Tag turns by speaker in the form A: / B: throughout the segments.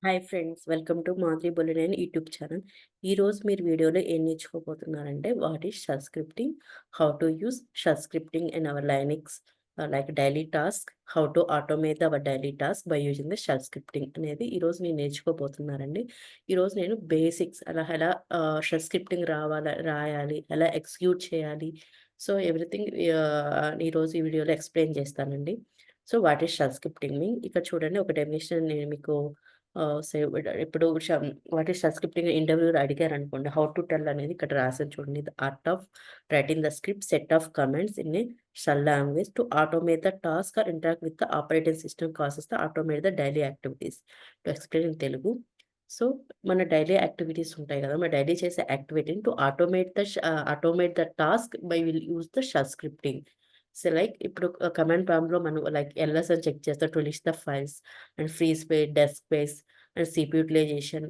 A: Hi friends, welcome to Madhuri bulletin YouTube channel. ఈరోజు మీరు వీడియోలో ఏం నేర్చుకోబోతున్నారంటే what is shell scripting, how to use shell scripting in our Linux like daily task, how to automate our daily task by using the shell scripting అనేది ఈరోజు నేను నేర్చుకోబోతున్నానండి. ఈరోజు నేను బేసిక్స్ ఎలా షెల్ స్క్రిప్టింగ్ రాయాలి, ఎలా ఎగ్జిక్యూట్ చేయాలి, సో ఎవ్రీథింగ్ ఈరోజు ఈ వీడియోలో ఎక్స్ప్లెయిన్ చేస్తానండి. So what is shell scripting mean, ఇక్కడ చూడండి ఒక డెఫినేషన్ నేను మీకు ఇప్పుడు వాట్ ఈస్ సబ్స్క్రిప్టింగ్ ఇంటర్వ్యూలో అడిగారనుకోండి, హౌ టు టెల్ అనేది ఇక్కడ రాసాను చూడండి. The art of writing the script set of commands in a shell language to automate the task or interact with the operating system causes the automate the daily activities. To explain in Telugu. So, మన daily activities ఉంటాయి గదా! మన daily చేసే యాక్టివిటీని to automate the task by will use the shell scripting. So, like ఇప్పుడు command ప్రాంప్ట్‌లో మనం like LS అని చెక్ చేస్తే to list the files and free space, desk space and CPU utilization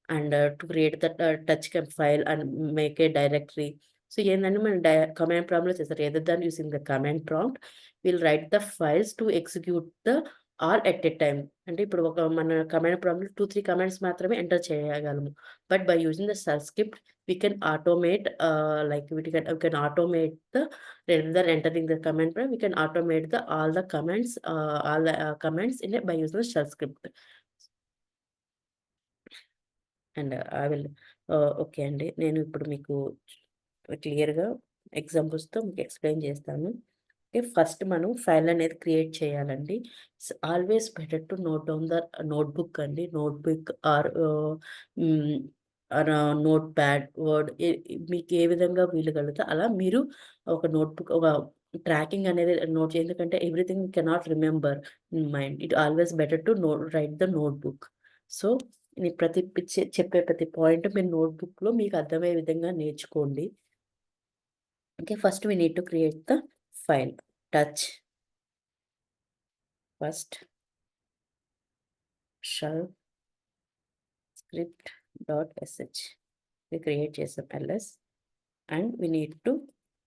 A: and to create the touch file and make a directory. So ఏందంటే మనం command ప్రాంప్ట్‌లో చేస్తారు. Rather than using the command prompt will write the files to execute the all at a time. అంటే ఇప్పుడు మన command ప్రాంప్ట్‌లో 2, 3 commands మాత్రమే enter చేయగలము. But by using the shell script we can automate like we can automate the rather than entering the command prompt, we can automate the all the commands in by using the shell script. And I will okay అండి. నేను ఇప్పుడు మీకు క్లియర్‌గా ఎగ్జాంపుల్స్‌తో మీకు explain చేస్తాను. Okay. First మనం file అనేది create చేయాలండి. Always better to note down the notebook అండి. నోట్‌బుక్ హ్మ్. ఆర్ నోట్‌ప్యాడ్, వర్డ్ మీకు ఏ విధంగా వీలు కలుగుతే అలా మీరు ఒక నోట్‌బుక్ ఒక ట్రాకింగ్ అనేది నోట్ ఎందుకంటే everything cannot remember in mind. It always better to right the notebook. So నేను చెప్పే ప్రతి పాయింట్ మీరు నోట్‌బుక్‌లో మీకు అర్థమయ్యే విధంగా నేర్చుకోండి. Okay. First we need to create the file. Touch first shell script dot SH ఇది క్రియేట్ చేసాం LS and we need to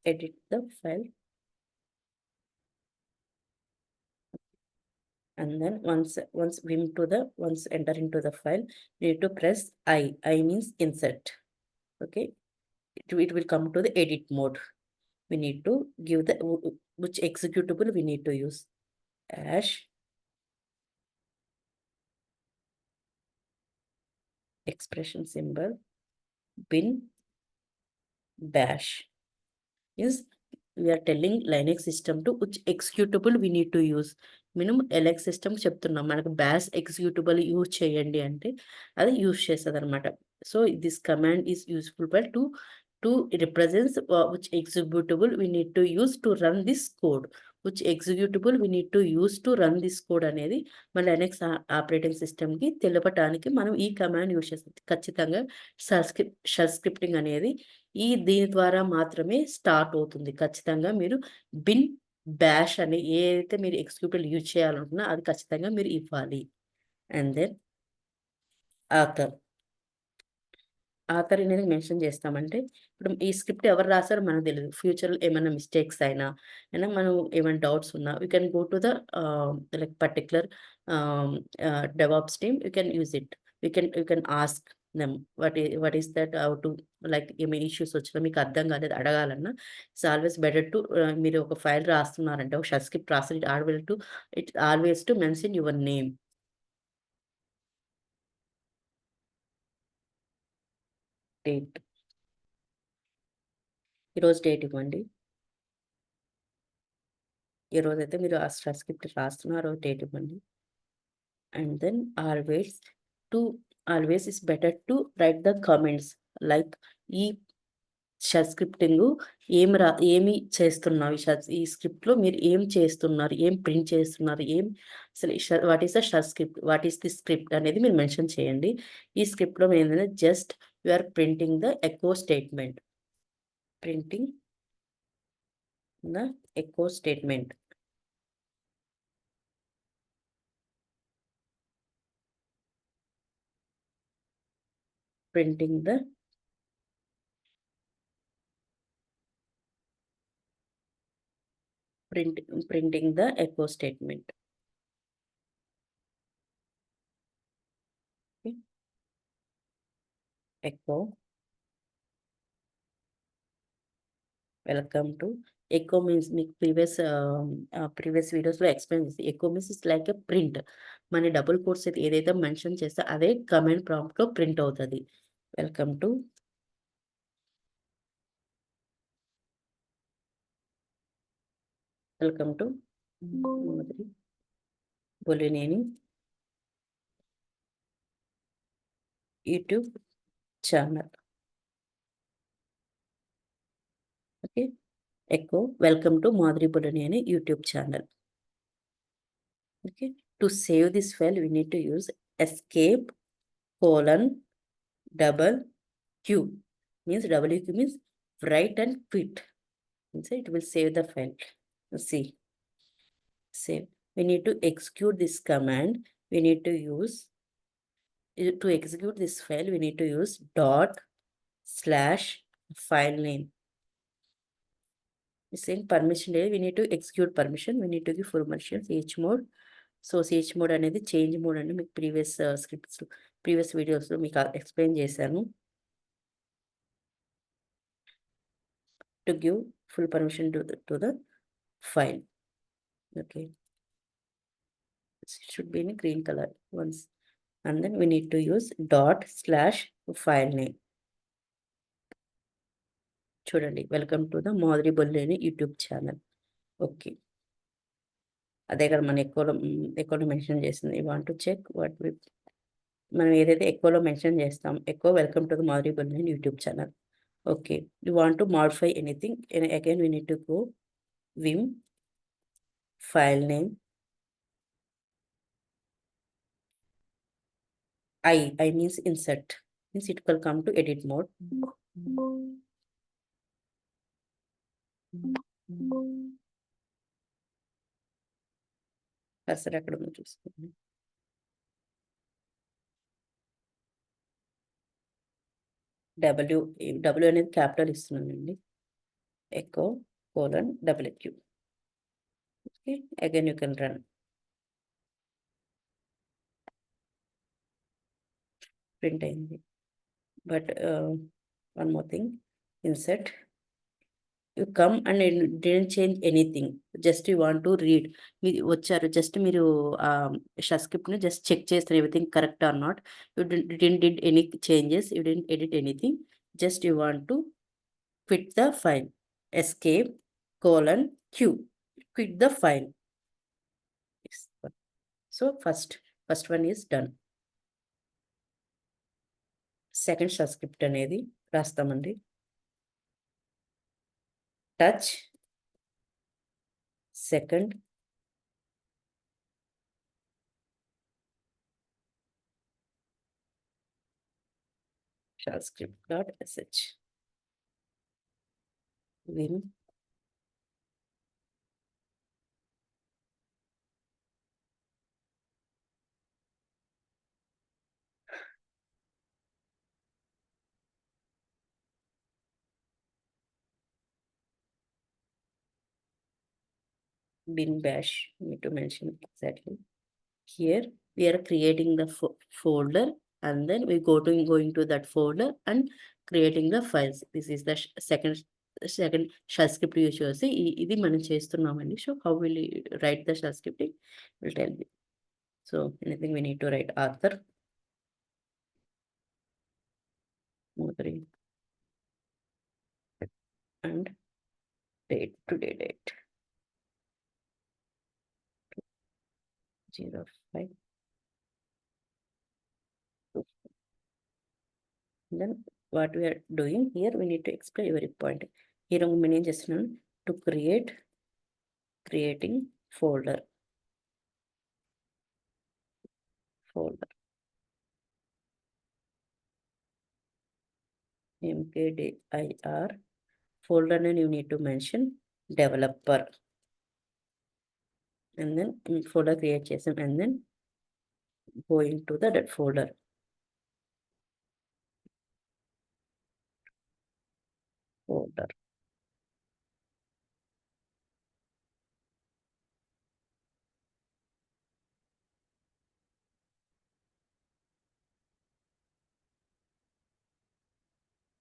A: edit the file and then once enter into the file, we need to press I means insert. Okay. It will come to the edit mode. We need to give the which executable we need to use. Dash expression symbol bin bash is we are telling Linux system to which executable we need to use. మనం ఎలక్స్ system చెప్తున్నాం. మనకు bash executable use చేయండి అంటే అది use చేస్తదనమాట. So this command is useful for to represents which executable we need to use to run this code. Which executable we need to use to run this code అనేది మన Linux operating సిస్టమ్‌కి తెలపటానికి మనం ఈ command use చేస్తాం. ఖచ్చితంగా shell scripting అనేది దీని ద్వారా మాత్రమే స్టార్ట్ అవుతుంది. ఖచ్చితంగా మీరు బిన్ బాష్ అని ఏదైతే మీరు ఎగ్జిక్యూటివ్‌లు యూజ్ చేయాలనుకున్నా అది ఖచ్చితంగా మీరు ఇవ్వాలి. And then author. ఆథర్ అనేది మెన్షన్ చేస్తామంటే, ఇప్పుడు ఈ స్క్రిప్ట్ ఎవరు రాసారో మనకు తెలీదు. ఫ్యూచర్‌లో ఏమైనా మిస్టేక్స్ మనం ఏమైనా డౌట్స్ ఉన్నా you can go to the like particular ah, DevOps team you can use it. You can ask them what is that how to like ఏమైనా ఇష్యూస్ వచ్చినా మీకు అర్థం కాలేదు అడగాలన్నా ఇట్స్ ఆల్వేస్ బెటర్ టు మీరు ఒక ఫైల్ రాస్తున్నారంటే ఒక షెల్ స్క్రిప్ట్ రాసి it's always to mention your name. Date. ఈరోజు డేట్ ఇవ్వండి. ఏ రోజైతే మీరు ఆ స్క్రిప్ట్ రాస్తున్నారో డేట్ ఇవ్వండి. And then to always is better to right the comments like ఈ షెల్ స్క్రిప్టింగు ఏమి చేస్తున్నావు? ఈ స్క్రిప్ట్‌లో మీరు ఏం చేస్తున్నారు? ఏం ప్రింట్ చేస్తున్నారు? అసలు what is the shell script? What is the script అనేది మీరు మెన్షన్ చేయండి. ఈ స్క్రిప్ట్‌లో ఏంటంటే just you are printing the echo statement. Printing the echo statement. Printing the print printing the echo statement. echo. Welcome to echo means మీకు previous వీడియోస్లో explain చేసి echo means it's like a print. మన double quotes అయితే ఏదైతే mention చేస్తే అదే command ప్రాంప్ట్లో print అవుతుంది. Welcome to Madhuri Bolineni YouTube channel. Okay, echo welcome to Madhuri Bolineni YouTube channel. Okay, to save this file we need to use escape colon double q, means wq means write and quit, means it will save the file. See, save. We need to execute this command. We need to use to execute this file we need to use dot slash file name. Saying permission, we need to execute permission, we need to give full permission chmod. So chmod అనేది change mode అని మీకు previous వీడియోస్లో మీకు explain చేశాను. To give full permission to the file. Okay, it should be in green color once, and then we need to use dot slash file name. చూడండి, welcome to the Madhuri Bolineni YouTube channel. Okay, అదే కదా మన ఎక్కువలో mention చేసింది. You want to check what మనం ఏదైతే ఎక్కువలో mention చేస్తాం, ఎక్కువ welcome to the Madhuri Bolineni YouTube channel. Okay, you want to modify anything, again we need to go vim file name I means insert, means it will come to edit mode. Cursor అక్కడ ఉంది చూసుకోండి. W అనేది capital ఇస్తున్నానండి. Echo colon W Q. Okay, again you can run. Print అయింది. But one more thing, insert you come and didn't change anything, just you want to read. మీరు వచ్చారు, just మీరు స్క్రిప్ట్ని జస్ట్ చెక్ చేస్తారు everything correct or not. You didn't did any changes, you didn't edit anything, just you want to quit the file. Escape colon q, quit the file. Yes. So first one is done. Second subscript అనేది రాస్తామండి. Touch second shellscript.sh vim bin bash. Need to mention exactly. Here we are creating the folder, and then we going to that folder and creating the files. This is the second shell script use చేసి ఇది మనం చేస్తున్నామండి. So how will write the shell scripting will tell me. So anything we need to write author Mathuri and date, today date 05. Then what we are doing here, we need to explain every point. Here we need just to creating folder mkdir folder, and you need to mention developer, and then folder create chesam, and then going to that folder.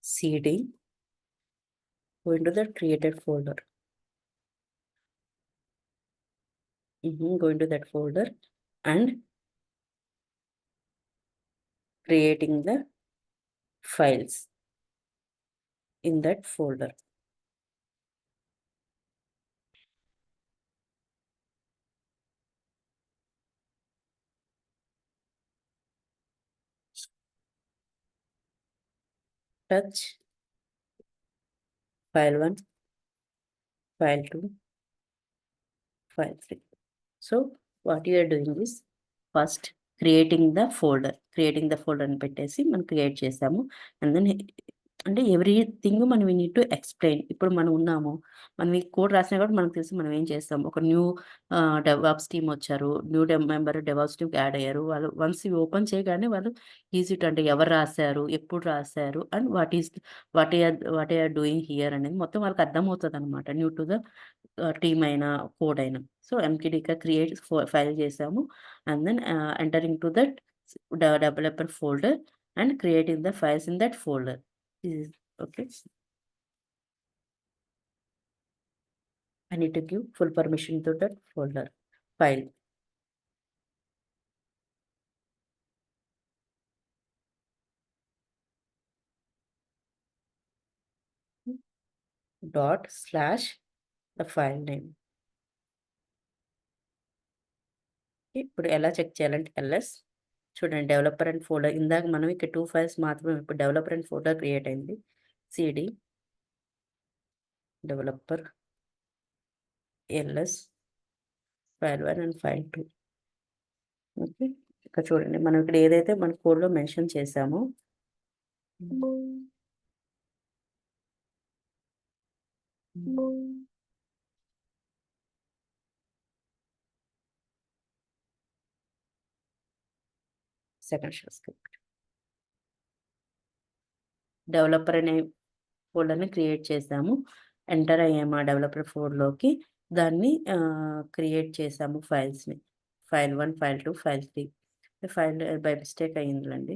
A: cd, go into the created folder. Go into that folder and creating the files in that folder. Touch file 1, file 2, file 3. So what you are doing is first creating the folder అని పెట్టేసి మనం create చేసాము. And then అంటే everything మనం we need to explain. ఇప్పుడు మనం ఉన్నాము. మనం ఈ కోడ్ రాసినా కూడా మనకు తెలుసు మనం ఏం చేస్తాం. ఒక న్యూ డెవాప్స్ టీమ్ వచ్చారు. న్యూ మెంబర్ డెవాప్స్ టీమ్‌కి యాడ్ అయ్యారు. వాళ్ళు వన్స్ ఇవి ఓపెన్ చేయగానే వాళ్ళు ఈజీ టు అంటే ఎవరు రాసారు, ఎప్పుడు రాసారు and what you are doing here అనేది మొత్తం వాళ్ళకి అర్థమవుతదనమాట. న్యూ టు ద టీమ్ అయినా, కోడ్ అయినా. సో ఎంకేడీగా క్రియేట్ ఫైల్ చేసాము. And then entering to that developer folder and creating the files in that folder. Okay. I need to give full permission to that folder file. Dot slash the file name. ఇప్పుడు ఎలా check చేయాలంటే ls చూడండి developer and folder ఇందాక మనం ఇక్కడ 2 files మాత్రమే ఇప్పుడు developer and folder create అయింది. cd developer ls file 1 and file 2. Okay. ఇక్కడ చూడండి మనం ఇక్కడ ఏదైతే మన కోడ్‌లో మెన్షన్ చేసామో సెకండ్ షెల్ స్క్రిప్ట్ డెవలపర్ అనే ఫోల్డర్‌ని క్రియేట్ చేసాము. ఎంటర్ అయ్యాము ఆ డెవలపర్ ఫోల్డర్‌లోకి. దాన్ని క్రియేట్ చేసాము ఫైల్స్‌ని. File 1, file 2, file 3. File by mistake అయిందిలెండి.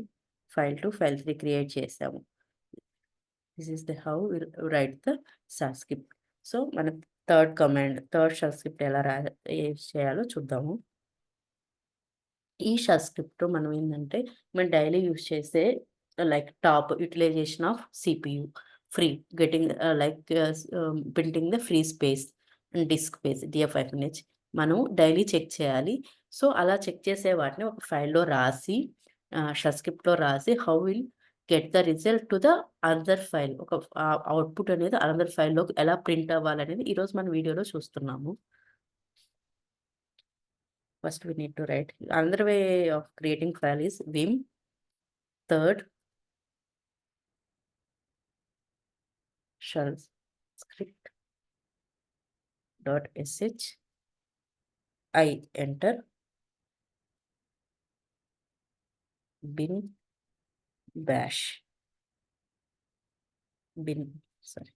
A: ఫైల్ 2, ఫైల్ 3 క్రియేట్ చేసాము. This is the how we write the shell script. So మనం థర్డ్ షెల్ స్క్రిప్ట్ ఎలా యూజ్ చేయాలో చూద్దాము. ఈ షెల్ స్క్రిప్ట్‌లో మనం ఏందంటే మనం డైలీ యూజ్ చేసే like top utilization of CPU free getting printing the free space and disk space DF5H మనం డైలీ చెక్ చేయాలి. సో అలా చెక్ చేసే వాటిని ఒక ఫైల్‌లో రాసి షెల్ స్క్రిప్ట్‌లో రాసి how will get the result to the another file ఒక అవుట్‌పుట్ అనేది అనదర్ ఫైల్‌లోకి ఎలా ప్రింట్ అవ్వాలనేది ఈరోజు మన వీడియోలో చూస్తున్నాము. First we need to write. Another way of creating file is vim third shell script .sh. I enter bin bash bin sorry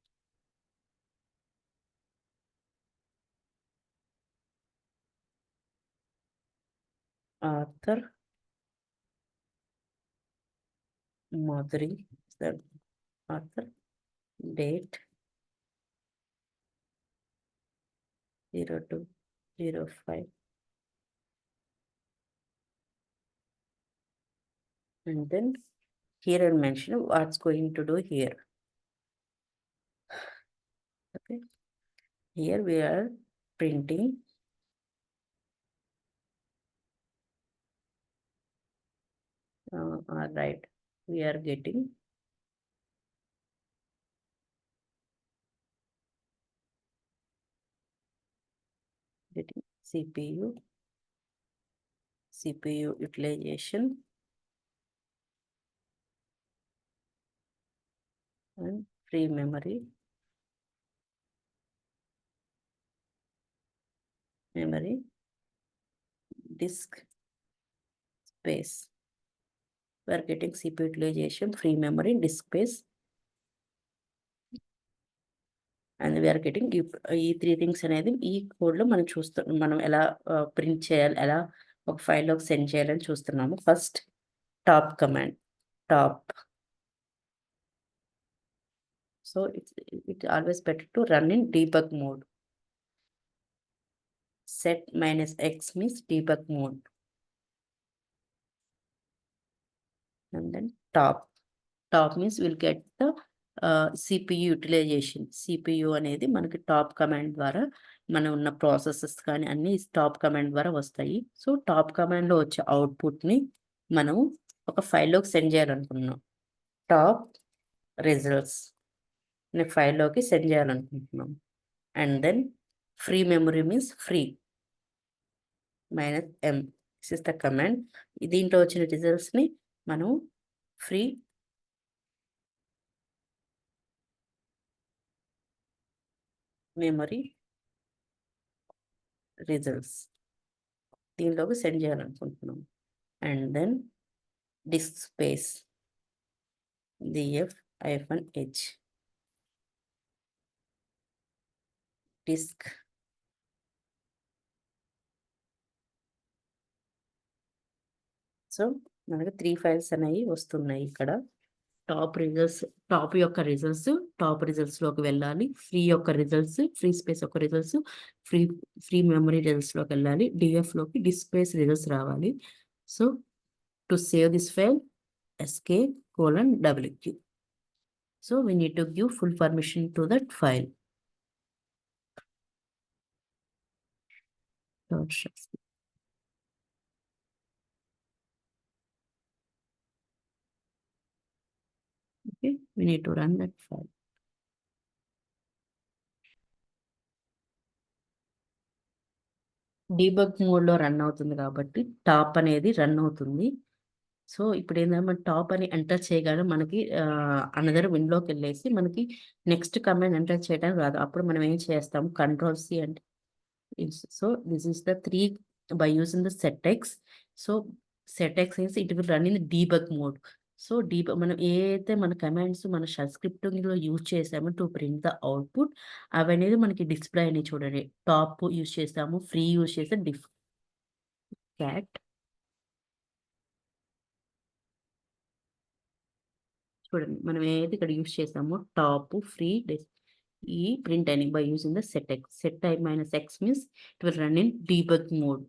A: author Madhuri the author date 02/05 and then here I'll mention what's going to do here. Okay, here we are printing right, we are getting CPU utilization and free memory disk space. We are getting CPU utilization, free memory, disk space, and we are getting ఈ 3 things అనేది ఈ కోడ్‌లో మనం ఎలా print చేయాలి, ఎలా ఒక ఫైల్‌లోకి send చేయాలని చూస్తున్నాము. First top command top So it's always better to run in debug mode. Set -x means debug mode. And then top means we'll get the CPU utilization. CPU అనేది మనకి టాప్ కమాండ్ ద్వారా మనం ఉన్న processes కానీ అన్ని top command ద్వారా వస్తాయి. So top కమాండ్లో వచ్చే అవుట్పుట్ని మనం ఒక ఫైల్లోకి సెండ్ చేయాలనుకున్నాం. టాప్ రిజల్ట్స్ అనే ఫైల్లోకి సెండ్ చేయాలనుకుంటున్నాం. And then free memory means free -m. This is the command. దీంట్లో వచ్చిన రిజల్ట్స్ని మనం ఫ్రీ మెమరీ రిజల్ట్స్ దీనిలోకి సెండ్ చేయాలనుకుంటున్నాం. And then disk space df-h disk. So మనకి 3 ఫైల్స్ అనేవి వస్తున్నాయి ఇక్కడ. టాప్ యొక్క రిజల్ట్స్ టాప్ రిజల్ట్స్లోకి వెళ్ళాలి. ఫ్రీ యొక్క రిజల్ట్స్ ఫ్రీ స్పేస్ యొక్క రిజల్ట్స్ ఫ్రీ మెమరీ రిజల్ట్స్లోకి వెళ్ళాలి. డిఎఫ్లోకి డిస్క్ స్పేస్ రిజల్ట్స్ రావాలి. So to save this file sk::wq. So we need to give full permission to that file. Okay, we need to run that file. Debug మోడ్లో run అవుతుంది కాబట్టి top అనేది run అవుతుంది. So ఇప్పుడు ఏంటంటే మనం top అని ఎంటర్ చేయగానే మనకి అనదర్ విండోకి వెళ్ళేసి మనకి నెక్స్ట్ కమాండ్ ఎంటర్ చేయడానికి రాదు. అప్పుడు మనం ఏం చేస్తాము, Ctrl+C అంటే so this is the 3 by using the setx. So setx is it will run in the debug mode. So మనం ఏదైతే మన కమాండ్స్ మన షెల్ స్క్రిప్టింగ్లో యూజ్ చేసామో టు ప్రింట్ ద అవుట్పుట్ అవనేది మనకి డిస్ప్లే అని చూడండి. టాప్ యూజ్ చేసాము, ఫ్రీ యూజ్ చేస్తే క్యాట్ చూడండి మనం ఏదైతే ఇక్కడ యూజ్ చేసామో టాప్ ఫ్రీ ఈ ప్రింట్ అని by using the setx. set -x means it will run in debug mode.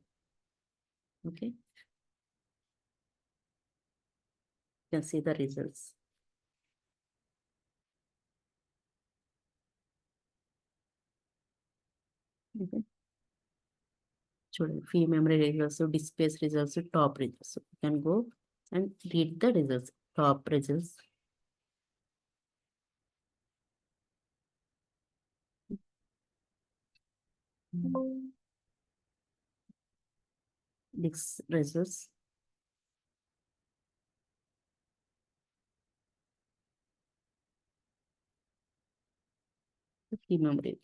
A: Okay, you can see the results. Okay, చూడండి free memory results, disk space results, top results. You can go and read the results. Top results, disk results, free memory.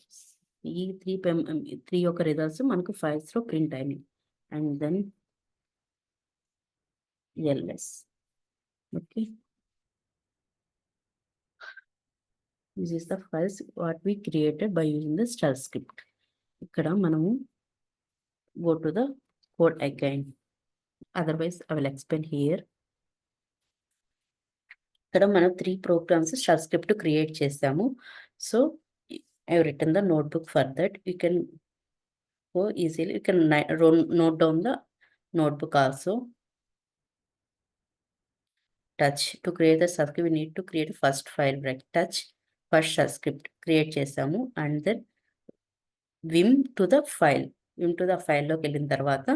A: ఈ 3 యొక్క results మనకు ఫైల్స్లో print అయినాయి. And then ls. Okay, this is the files what we created by using the shell script. ఇక్కడ మనము go to the code again. Otherwise I will explain here. ఇక్కడ మనం 3 programmes shell script create చేసాము. So I have written the notebook for that. You can go easily. You can note down the notebook also. Touch to create the subscript we need to create first file bracket touch first subscript create చేసాము. And then vim to the file లోకి వెళ్ళిన తర్వాత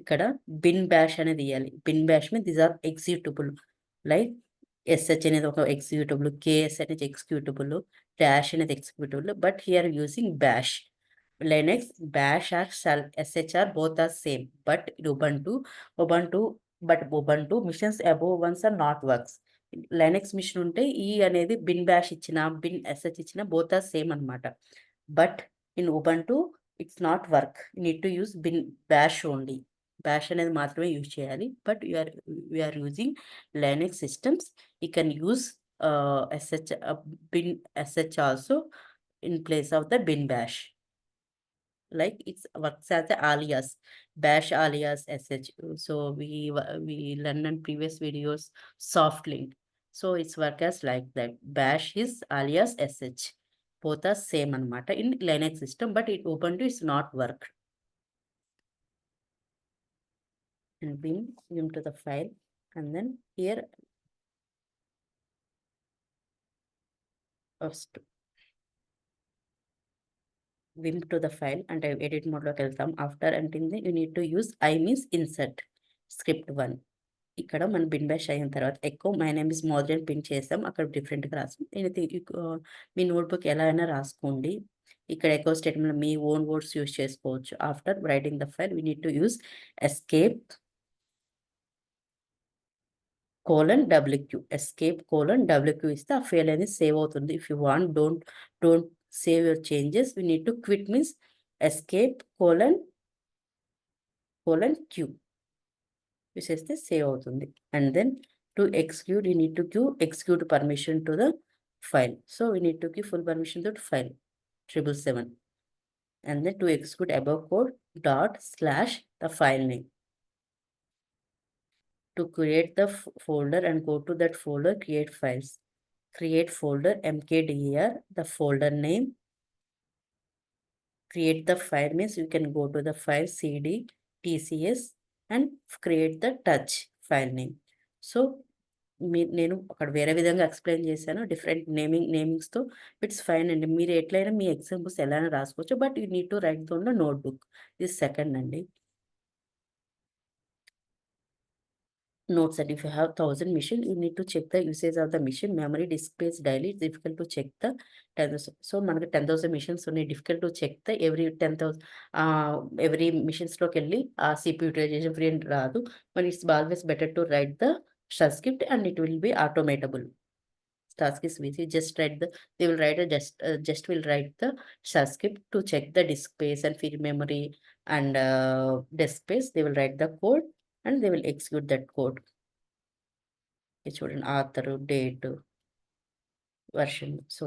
A: ఇక్కడ bin bash అనేది ఇవ్వాలి. bin bash means these are executable like sh అనేది ఒక executable, ks అనేది ఎగ్జిక్యూటబుల్, డాష్ అనేది executable. But here using bash. Linux bash or sh are both are same, but Ubuntu missions above ones are not works. Linux machine ఉంటే ఈ అనేది bin bash ఇచ్చిన bin sh ఇచ్చిన both are same అన్నమాట. But in Ubuntu it's not work. You need to use bin bash only. Bash అనేది మాత్రమే use చేయాలి. But we're using Linux systems, you can use sh bin sh also in place of the bin bash. Like it works as a alias, bash alias sh. So we learned in previous videos soft link. So it's work as like that. Bash is alias sh. Both are same anamata in Linux system, but it Ubuntu is not work. And vim to the file, and then here first vim to the file and edit mode loki వెళ్తాం. After until then you need to use I means insert script 1. ఇక్కడ మనం bin bash అయిన తర్వాత ఎక్కువ my name is మోదర్ అని pin చేస్తాం. అక్కడ డిఫరెంట్గా రాస్తాం. మీ నోట్బుక్ ఎలా అయినా రాసుకోండి. ఇక్కడ ఎకో స్టేట్మెంట్ మీ ఓన్ వర్డ్స్ యూస్ చేసుకోవచ్చు. After writing the file we need to use escape (WQ) ఇస్తే ఆ ఫైల్ అనేది సేవ్ అవుతుంది. If you want don't save your changes, we need to quit means escape: Q చేస్తే సేవ్ అవుతుంది. And then to execute you need to give execute permission to the file. So we need to give full permission to file 777. And then to execute above code // the file name. To create the folder and go to that folder, create files. Create folder mkdir, the folder name. Create the file means you can go to the file cd tcs and create the touch file name. So నేను అక్కడ వేరే విధంగా explain చేశాను different నేమింగ్స్తో. It's fine అండి. మీరు ఎట్లయినా మీ examples ఎలా అయినా రాసుకోవచ్చు. But you need to right Dhone the notebook. ఇది సెకండ్ అండి. Notes that if you have 1000 machine, you need to check the usage of the machine, memory, disk space daily. It's difficult to check the 10,000. So మనకి 10,000 machines ఉన్నాయి. Difficult to check the every machines లోకి వెళ్ళి ఆ CPU utilization free అని రాదు. But it's always better to write the shell script and it will be automatable. Task is easy. They will write will write the shell script to check the disk space and free memory and disk space. They will write the code and they will execute that code. Student author, date, version. So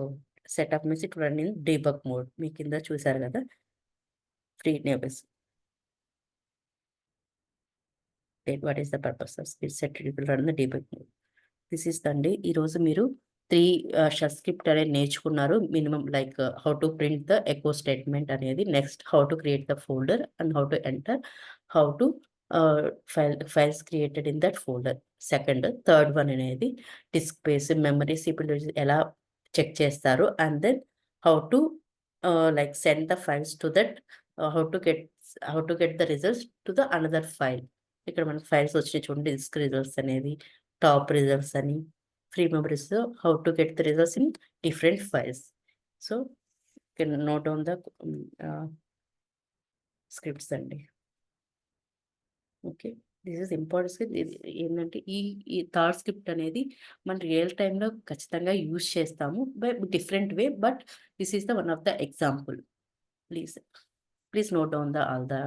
A: setup means it run in debug mode. మీ కింద చూసారు కదా free neighbors. What is the purpose of it set? It will run the debug mode. This is దండి. ఈరోజు మీరు 3 shell script అనేది నేర్చుకున్నారు. Minimum like how to print the echo statement అనేది, next how to create the folder and how to enter, how to files created in that folder. Second, third one అనేది disk space, memory, CPU ఎలా check చేస్తారు. And then how to like send the files to that, how to get the results to the another file. ఇక్కడ మనకి files వచ్చినాయి చూడండి, disk results అనేది, top results అని, free memories. So how to get the results in different files. So you can note down the scripts అండి. Okay, this is important. ఏంటంటే ఈ third script అనేది మనం రియల్ టైంలో ఖచ్చితంగా యూజ్ చేస్తాము by different way. But this is the one of the example. Please note down all the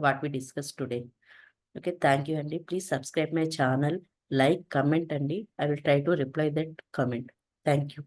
A: what we discuss today. Okay, thank you అండి. Please subscribe my channel, like, comment అండి. I will try to reply that comment. Thank you.